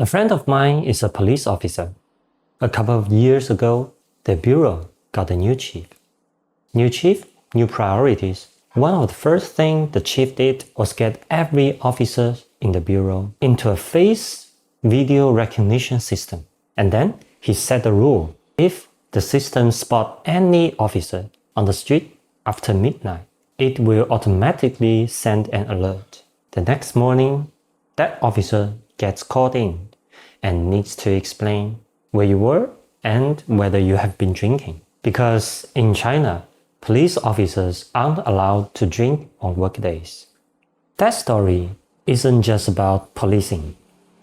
A friend of mine is a police officer. A couple of years ago, the bureau got a new chief. New chief, new priorities. One of the first things the chief did was get every officer in the bureau into a face video recognition system. And then he set a rule. If the system spots any officer on the street after midnight, it will automatically send an alert. The next morning, that officer gets called in and needs to explain where you were and whether you have been drinking. Because in China, police officers aren't allowed to drink on workdays. That story isn't just about policing.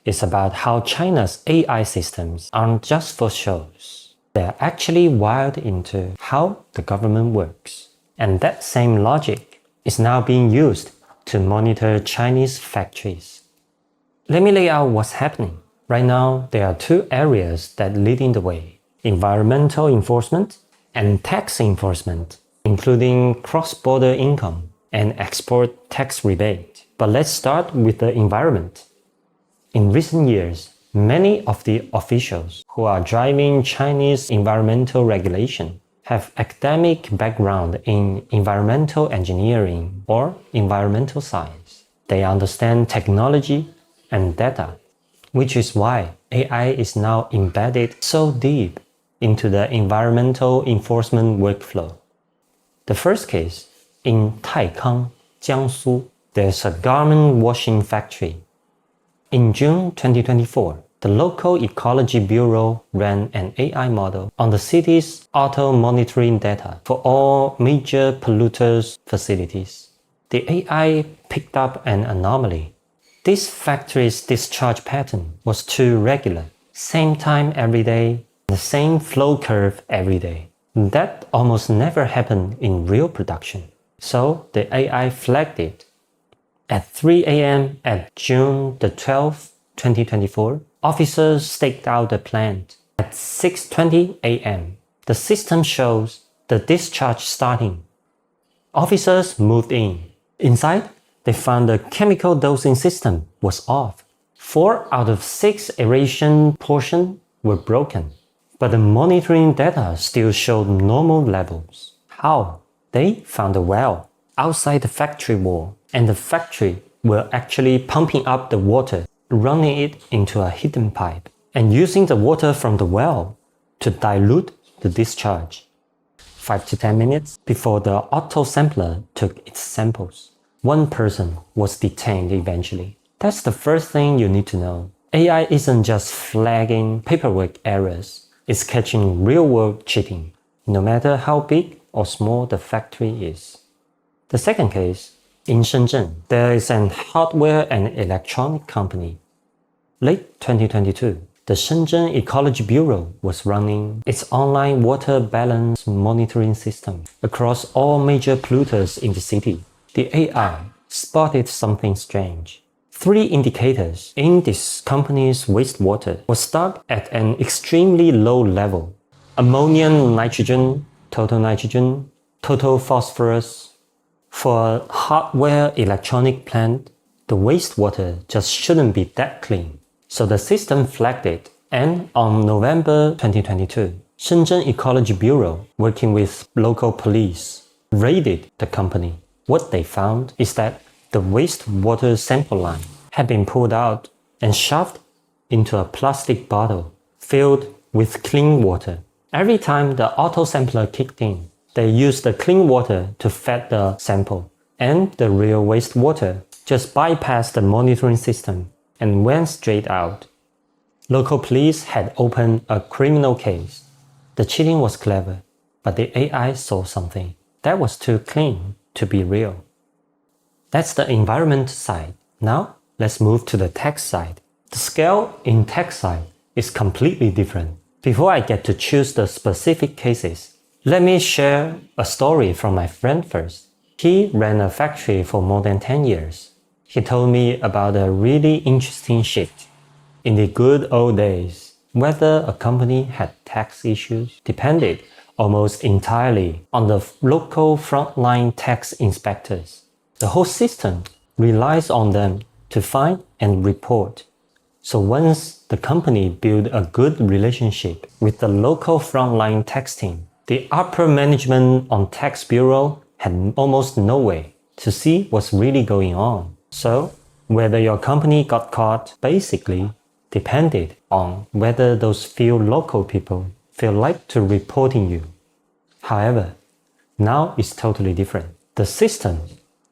It's about how China's AI systems aren't just for shows. They're actually wired into how the government works. And that same logic is now being used to monitor Chinese factories. Let me lay out what's happening. Right now, there are two areas that lead the way: environmental enforcement and tax enforcement, including cross-border income and export tax rebate. But let's start with the environment. In recent years, many of the officials who are driving Chinese environmental regulation have academic background in environmental engineering or environmental science. They understand technology and data, which is why AI is now embedded so deep into the environmental enforcement workflow. The first case, in Taicang, Jiangsu, there's a garment washing factory. In June 2024, the local ecology bureau ran an AI model on the city's auto monitoring data for all major polluters' facilities. The AI picked up an anomaly. This factory's discharge pattern was too regular. Same time every day, the same flow curve every day. That almost never happened in real production. So the AI flagged it. At 3 a.m. at June the 12th, 2024, officers staked out the plant. At 6:20 a.m., the system shows the discharge starting. Officers moved in. Inside, they found the chemical dosing system was off. 4 out of 6 aeration portions were broken. But the monitoring data still showed normal levels. How? They found a well outside the factory wall, and the factory were actually pumping up the water, running it into a hidden pipe, and using the water from the well to dilute the discharge. 5 to 10 minutes before the auto sampler took its samples, one person was detained eventually. That's the first thing you need to know. AI isn't just flagging paperwork errors, it's catching real-world cheating, no matter how big or small the factory is. The second case, in Shenzhen, there is an hardware and electronic company. Late 2022, the Shenzhen Ecology Bureau was running its online water balance monitoring system across all major polluters in the city. The AI spotted something strange. 3 indicators in this company's wastewater were stuck at an extremely low level: ammonium nitrogen, total phosphorus. For a hardware electronic plant, the wastewater just shouldn't be that clean. So the system flagged it, and on November 2022, Shenzhen Ecology Bureau, working with local police, raided the company. What they found is that the wastewater sample line had been pulled out and shoved into a plastic bottle filled with clean water. Every time the auto sampler kicked in, they used the clean water to fed the sample, and the real wastewater just bypassed the monitoring system and went straight out. Local police had opened a criminal case. The cheating was clever, but the AI saw something that was too clean to be real. That's the environment side. Now, let's move to the tax side. The scale in tax side is completely different. Before I get to choose the specific cases, let me share a story from my friend first. He ran a factory for more than 10 years. He told me about a really interesting shift. In the good old days, whether a company had tax issues depended almost entirely on the local frontline tax inspectors. The whole system relies on them to find and report. So once the company built a good relationship with the local frontline tax team, the upper management on tax bureau had almost no way to see what's really going on. So whether your company got caught basically depended on whether those few local people feel like to reporting you. However, now it's totally different. The system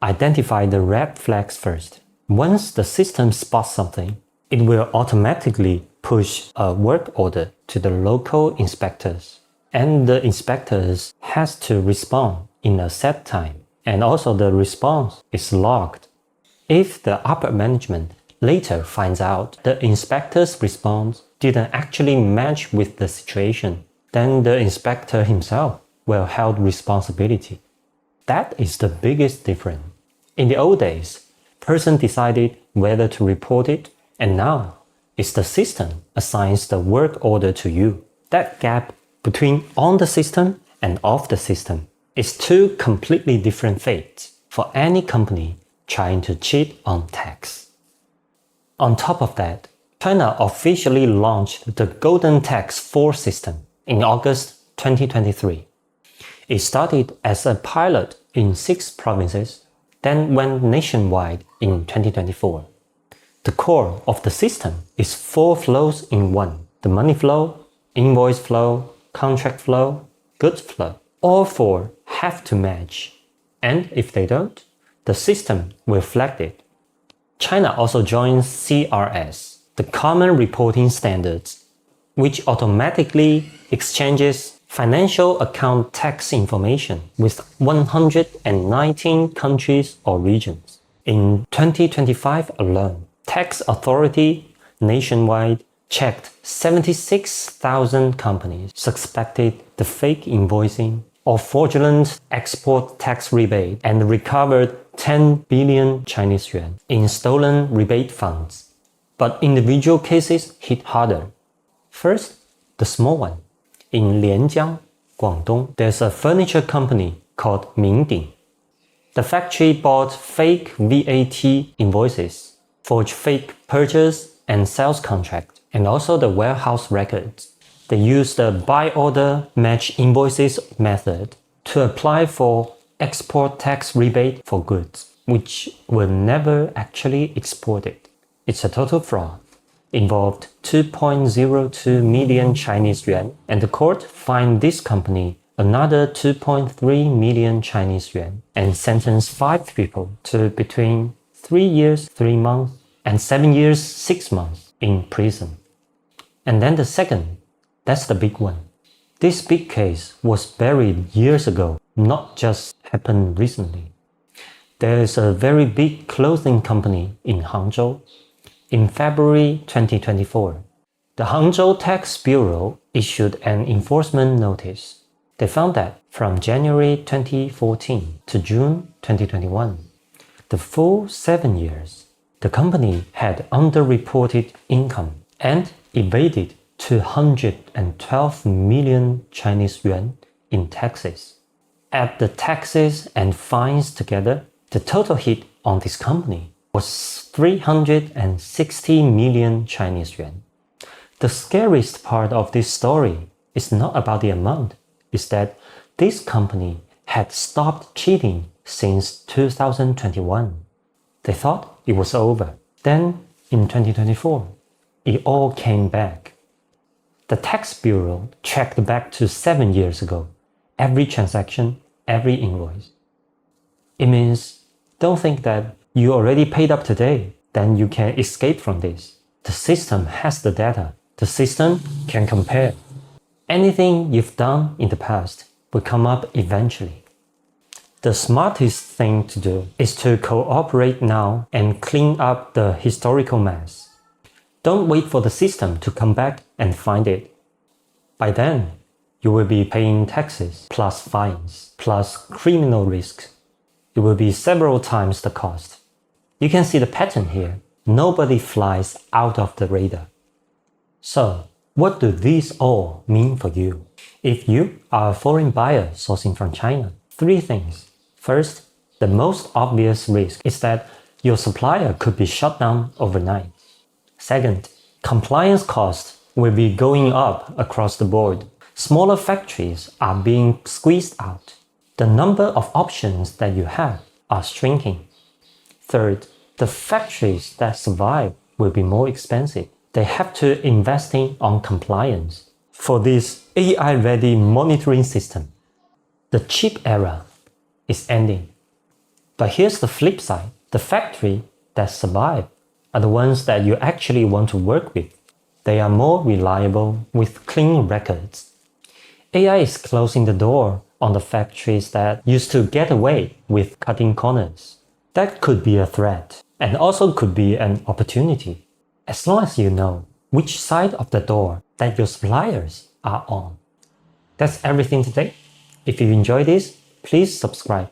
identifies the red flags first. Once the system spots something, it will automatically push a work order to the local inspectors. And the inspectors has to respond in a set time. And also the response is logged. If the upper management later finds out the inspector's response didn't actually match with the situation, then the inspector himself will hold responsibility. That is the biggest difference. In the old days, person decided whether to report it, and now it's the system assigns the work order to you. That gap between on the system and off the system is two completely different fates for any company trying to cheat on tax. On top of that, China officially launched the Golden Tax 4 system in August 2023. It started as a pilot in 6 provinces, then went nationwide in 2024. The core of the system is 4 flows in one: the money flow, invoice flow, contract flow, goods flow. All 4 have to match, and if they don't, the system will flag it. China also joins CRS, the Common Reporting Standards, which automatically exchanges financial account tax information with 119 countries or regions. In 2025 alone, tax authority nationwide checked 76,000 companies suspected the fake invoicing or fraudulent export tax rebate and recovered 10 billion Chinese yuan in stolen rebate funds. But individual cases hit harder. First, the small one. In Lianjiang, Guangdong, there's a furniture company called Mingding. The factory bought fake VAT invoices, forged fake purchase and sales contract, and also the warehouse records. They used the buy order match invoices method to apply for export tax rebate for goods, which were never actually exported. It's a total fraud. Involved 2.02 million Chinese yuan, and the court fined this company another 2.3 million Chinese yuan and sentenced 5 people to between 3 years 3 months and 7 years 6 months in prison. And then the second, that's the big one. This big case was buried years ago, not just happened recently. There is a very big clothing company in Hangzhou. In February 2024, the Hangzhou Tax Bureau issued an enforcement notice. They found that from January 2014 to June 2021, the full 7 years, the company had underreported income and evaded 212 million Chinese yuan in taxes. Add the taxes and fines together, the total hit on this company was 360 million Chinese yuan. The scariest part of this story is not about the amount, it's that this company had stopped cheating since 2021. They thought it was over. Then, in 2024, it all came back. The tax bureau tracked back to 7 years ago, every transaction, every invoice. It means, don't think that you already paid up today, then you can escape from this. The system has the data. The system can compare. Anything you've done in the past will come up eventually. The smartest thing to do is to cooperate now and clean up the historical mess. Don't wait for the system to come back and find it. By then, you will be paying taxes, plus fines, plus criminal risks. It will be several times the cost. You can see the pattern here. Nobody flies out of the radar. So, what do these all mean for you? If you are a foreign buyer sourcing from China, 3 things. First, the most obvious risk is that your supplier could be shut down overnight. Second, Compliance costs will be going up across the board. Smaller factories are being squeezed out. The number of options that you have are shrinking. Third, the factories that survive will be more expensive. They have to invest on compliance for this AI-ready monitoring system. The chip era is ending. But here's the flip side. The factory that survive are the ones that you actually want to work with. They are more reliable with clean records. AI is closing the door on the factories that used to get away with cutting corners. That could be a threat and also could be an opportunity, as long as you know which side of the door that your suppliers are on. That's everything today. If you enjoyed this, please subscribe.